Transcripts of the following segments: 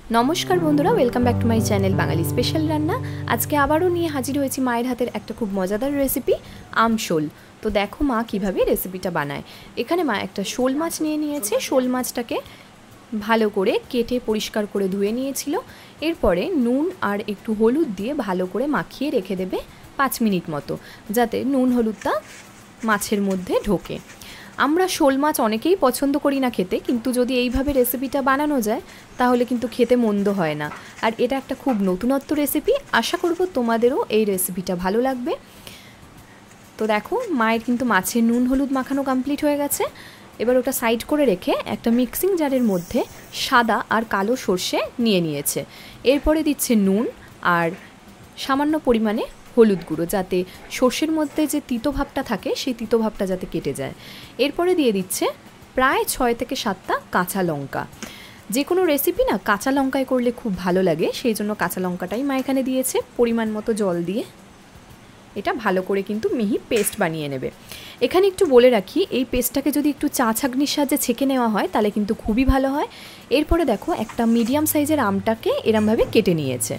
नमस्कार बंधुरा welcome back to my channel Bangali special Ranna. आज के आबारो निये हाजिर हয়েছি मायेर हातेर একটা खूब मजादार रेसिपि आम शोल। तो देखो मा किभाबे रेसिपिटा बानाय। एखाने मा একটা शोल माछ निये निয়েছে। शोल माछटाके भालो करे केटे परिष्कार करे धुए निয়েছিল। एरपरे नुन और एकटू हलुद दिए भालो करे माखिए रेखे देबे 5 मिनट मतो, जाते नुन हलुदटा माछेर मध्य ढोके। আমরা শোল মাছ অনেকেই পছন্দ করি না খেতে, কিন্তু যদি এইভাবে রেসিপিটা বানানো যায় তাহলে কিন্তু খেতে মন্দ হয় না। আর এটা একটা খুব নতুনত্ব রেসিপি, আশা করব তোমাদেরও এই রেসিপিটা ভালো লাগবে। তো দেখো মায়ের কিন্তু মাছের নুন হলুদ মাখানো কমপ্লিট হয়ে গেছে। এবার ওটা সাইড করে রেখে একটা মিক্সিং জারের মধ্যে সাদা আর কালো সরষে নিয়েছে। এরপরে দিচ্ছে নুন আর সামান্য পরিমাণে হলুদ গুঁড়ো, যাতে সর্ষের মধ্যে যে তিতো ভাবটা থাকে সেই তিতো ভাবটা যাতে কেটে যায়। এরপরে দিয়ে দিচ্ছে প্রায় 6 থেকে 7টা কাঁচা লঙ্কা। যে কোনো রেসিপি না কাঁচা লঙ্কায় করলে খুব ভালো লাগে, সেই জন্য কাঁচা লঙ্কাটাই মা এখানে দিয়েছে। পরিমাণ মতো জল দিয়ে এটা ভালো করে কিন্তু মিহি পেস্ট বানিয়ে নেবে। এখানে একটু বলে রাখি, এই পেস্টটাকে যদি একটু চা ছাঁকনির সাহায্যে ছেঁকে নেওয়া হয় তাহলে কিন্তু খুবই ভালো হয়। এরপরে দেখো একটা মিডিয়াম সাইজের আমটাকে এরমভাবে কেটে নিয়েছে।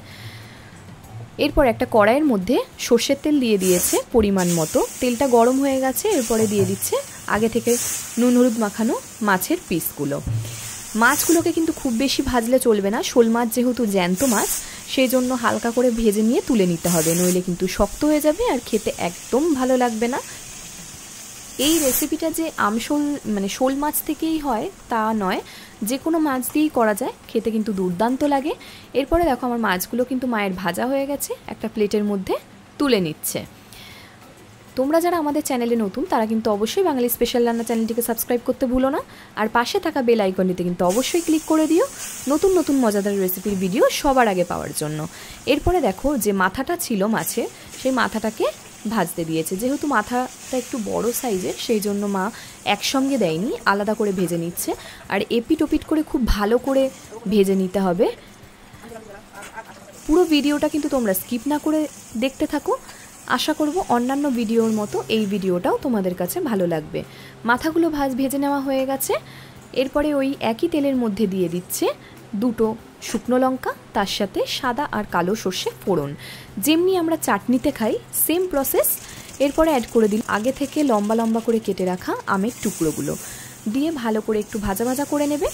এরপর একটা কড়াইয়ের মধ্যে সর্ষের তেল দিয়ে দিয়েছে পরিমাণ মতো। তেলটা গরম হয়ে গেছে। এরপরে দিয়ে দিচ্ছে আগে থেকে নুন হলুদ মাখানো মাছের পিসগুলো। মাছগুলোকে কিন্তু খুব বেশি ভাজলে চলবে না, শোল মাছ যেহেতু জ্যান্ত মাছ, সেই জন্য হালকা করে ভেজে নিয়ে তুলে নিতে হবে, নইলে কিন্তু শক্ত হয়ে যাবে আর খেতে একদম ভালো লাগবে না। এই রেসিপিটা যে আমশোল মানে শোল মাছ থেকেই হয় তা নয়, যে কোনো মাছ দিয়েই করা যায়, খেতে কিন্তু দুর্দান্ত লাগে। এরপরে দেখো আমার মাছগুলো কিন্তু মায়ের ভাজা হয়ে গেছে, একটা প্লেটের মধ্যে তুলে নিচ্ছে। তোমরা যারা আমাদের চ্যানেলে নতুন তারা কিন্তু অবশ্যই বাঙালি স্পেশাল রান্না চ্যানেলটিকে সাবস্ক্রাইব করতে ভুলো না, আর পাশে থাকা বেল আইকনটিতে কিন্তু অবশ্যই ক্লিক করে দিও নতুন নতুন মজাদার রেসিপির ভিডিও সবার আগে পাওয়ার জন্য। এরপরে দেখো যে মাথাটা ছিল মাছের, সেই মাথাটাকে ভাজতে দিয়েছে। যেহেতু মাথাটা একটু বড় সাইজের, সেই জন্য মা একসঙ্গে দেয়নি, আলাদা করে ভেজে নিচ্ছে। আর এপিট ওপিট করে খুব ভালো করে ভেজে নিতে হবে। পুরো ভিডিওটা কিন্তু তোমরা স্কিপ না করে দেখতে থাকো, আশা করব অন্যান্য ভিডিওর মতো এই ভিডিওটাও তোমাদের কাছে ভালো লাগবে। মাথাগুলো ভেজে নেওয়া হয়ে গেছে। এরপরে ওই একই তেলের মধ্যে দিয়ে দিচ্ছে 2টো শুকনো লঙ্কা, তার সাথে সাদা আর কালো সর্ষে ফোড়ন, যেমনি আমরা চাটনিতে খাই সেম প্রসেস। এরপরে অ্যাড করে দিল আগে থেকে লম্বা লম্বা করে কেটে রাখা আমের টুকরোগুলো, দিয়ে ভালো করে একটু ভাজা ভাজা করে নেবে।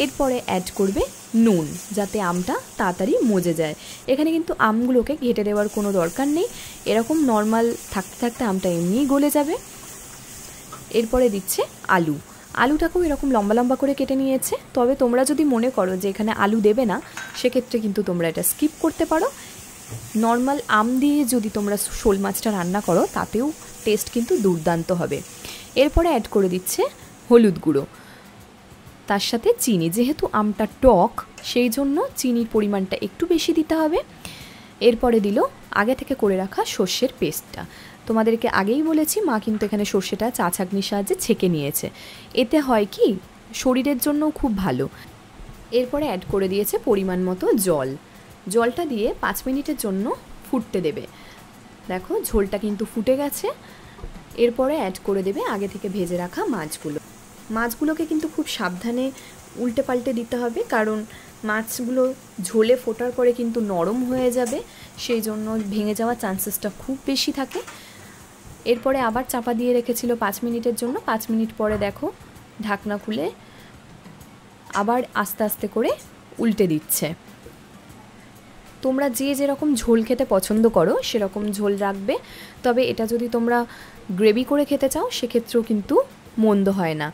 এরপরে অ্যাড করবে নুন, যাতে আমটা তাড়াতাড়ি মজে যায়। এখানে কিন্তু আমগুলোকে ঘেটে দেওয়ার কোনো দরকার নেই, এরকম নর্মাল থাকতে থাকতে আমটা এমনিই গলে যাবে। এরপরে দিচ্ছে আলু, আলুটাকেও এরকম লম্বা লম্বা করে কেটে নিয়েছে। তবে তোমরা যদি মনে করো যে এখানে আলু দেবে না, সেক্ষেত্রে কিন্তু তোমরা এটা স্কিপ করতে পারো। নর্মাল আম দিয়ে যদি তোমরা শোল মাছটা রান্না করো তাতেও টেস্ট কিন্তু দুর্দান্ত হবে। এরপরে অ্যাড করে দিচ্ছে হলুদ গুঁড়ো, তার সাথে চিনি। যেহেতু আমটা টক, সেই জন্য চিনির পরিমাণটা একটু বেশি দিতে হবে। এরপরে দিল আগে থেকে করে রাখা সর্ষের পেস্টটা। তোমাদেরকে আগেই বলেছি মা কিন্তু এখানে সর্ষেটা চা ছাঁকনির সাহায্যে ছেঁকে নিয়েছে, এতে হয় কি শরীরের জন্যও খুব ভালো। এরপরে অ্যাড করে দিয়েছে পরিমাণ মতো জল, জলটা দিয়ে 5 মিনিটের জন্য ফুটতে দেবে। দেখো ঝোলটা কিন্তু ফুটে গেছে। এরপরে অ্যাড করে দেবে আগে থেকে ভেজে রাখা মাছগুলো। মাছগুলোকে কিন্তু খুব সাবধানে উল্টে পাল্টে দিতে হবে, কারণ মাছগুলো ঝোলে ফোটার পরে কিন্তু নরম হয়ে যাবে, সেই জন্য ভেঙে যাওয়ার চান্সেসটা খুব বেশি থাকে। এরপরে আবার চাপা দিয়ে রেখেছিল 5 মিনিটের জন্য। 5 মিনিট পরে দেখো ঢাকনা খুলে আবার আস্তে আস্তে করে উল্টে দিচ্ছে। তোমরা যে যেরকম ঝোল খেতে পছন্দ করো সেরকম ঝোল রাখবে, তবে এটা যদি তোমরা গ্রেভি করে খেতে চাও সেক্ষেত্রেও কিন্তু মন্দ হয় না।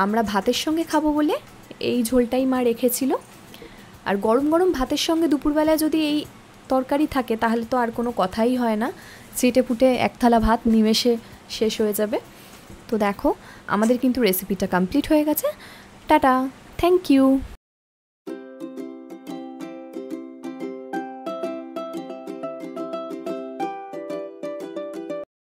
আমরা ভাতের সঙ্গে খাবো বলে এই ঝোলটাই মা রেখেছিল। আর গরম গরম ভাতের সঙ্গে দুপুরবেলায় যদি এই তরকারি থাকে তাহলে তো আর কোনো কথাই হয় না, চেটে পুটে এক থালা ভাত নিমেষে শেষ হয়ে যাবে। তো দেখো আমাদের কিন্তু রেসিপিটা কমপ্লিট হয়ে গেছে। Tata, thank you.